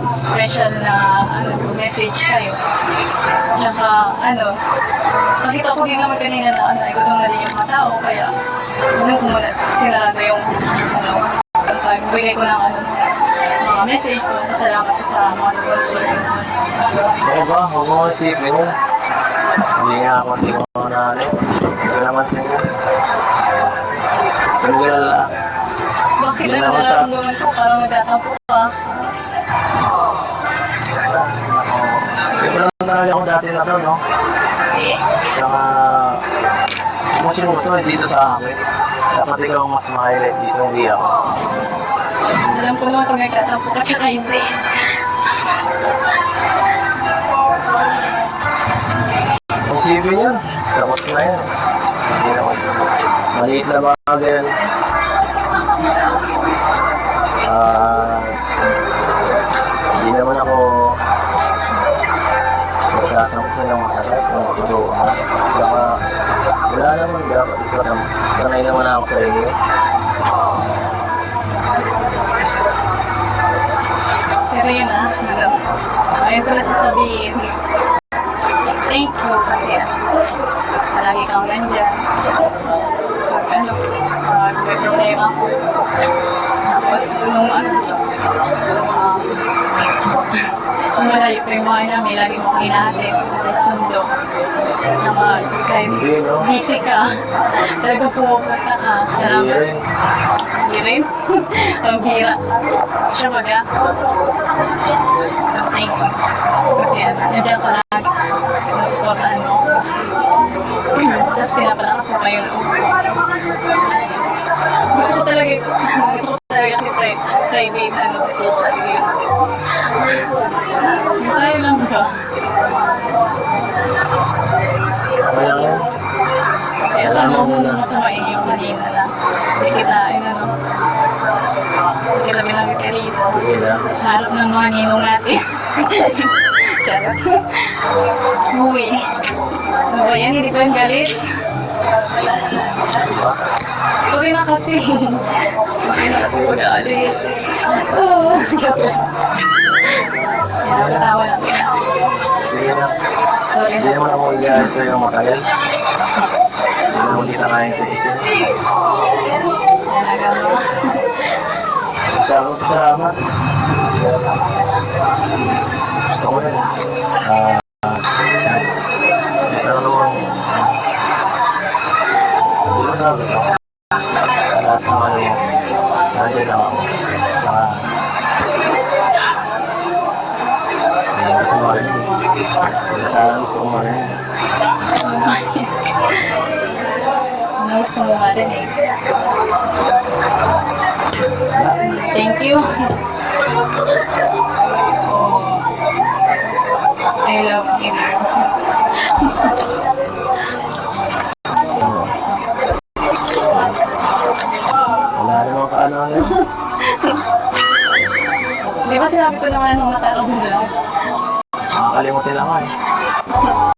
special na message sa'yo. Tsaka nakita ko din naman kanina na igutom na din yung mga tao, kaya ko muna sinarado yung pagbigay ko ng mga message ko. Pasalamat ko sa mga sponsor. Oo ba? Huwag mo isipin yun. Hindi nga ako tingin na salamat sa inyo. Pero wala. Bakit nararamdaman ko? Parang nagtatampo ka. Ito lang talaga ako dati na to, no? Saka, emotion mo to dito sa akin. Dapat ikaw ang mas ma-highlight dito, hindi ako. Alam ko naman kung nagtatampo ka tsaka hindi. Kung sipin yun, tapos na yun. Hindi naman. Maliit na bagay yan. Hindi naman ako magkasang sa ng matagal kung ito. Saka wala naman dapat ito. Sanay naman ako sa inyo. Pero yun ayun ko lang sasabihin. Thank you kasi palagi kang nandyan. May problema ko. Tapos nung kung malayo pa yung mga namin, lagi mong hinahatid, sundo. Kahit busy ka, talagang pumupunta ka. Salamat. Hindi rin. Ang bira. Siya baga. Thank you. Kasi nandiyan ka lagi. Sinusuportaan mo. Tapos pinapalakas mo pa yung loob ko. Gusto ko talaga kasi private message sa iyo. Tayo lang ba? Kaya nga. Kaya sa mo masamain yung kanina na hindi kita binamit ka rito. Sa harap ng mga ninong natin. Charot. Uy. Ano ba yan? Hindi pa yung galit? Sorry na kasi. Bakit na kasi magalit? Oo. Joke lang. Yan, nakatawa lang. Sige na. Sorry Hindi na. naman ako igalit sa'yo matagal. Hindi naman kita kayang tiisin. Yan, agad mo. Salamat. Gusto ko yun. Pero naman, hindi ko sabi ko. Sa lahat ng nandiyan lang ako. Saka, hindi ko gusto marinig. Sana gusto ko marinig. Ano gusto mo nga rin eh. Thank you. Oh, I love you. Wala naman kaano-ano. Di ba sinabi ko naman nung nakarang lang? Nakakalimutin lang ako eh.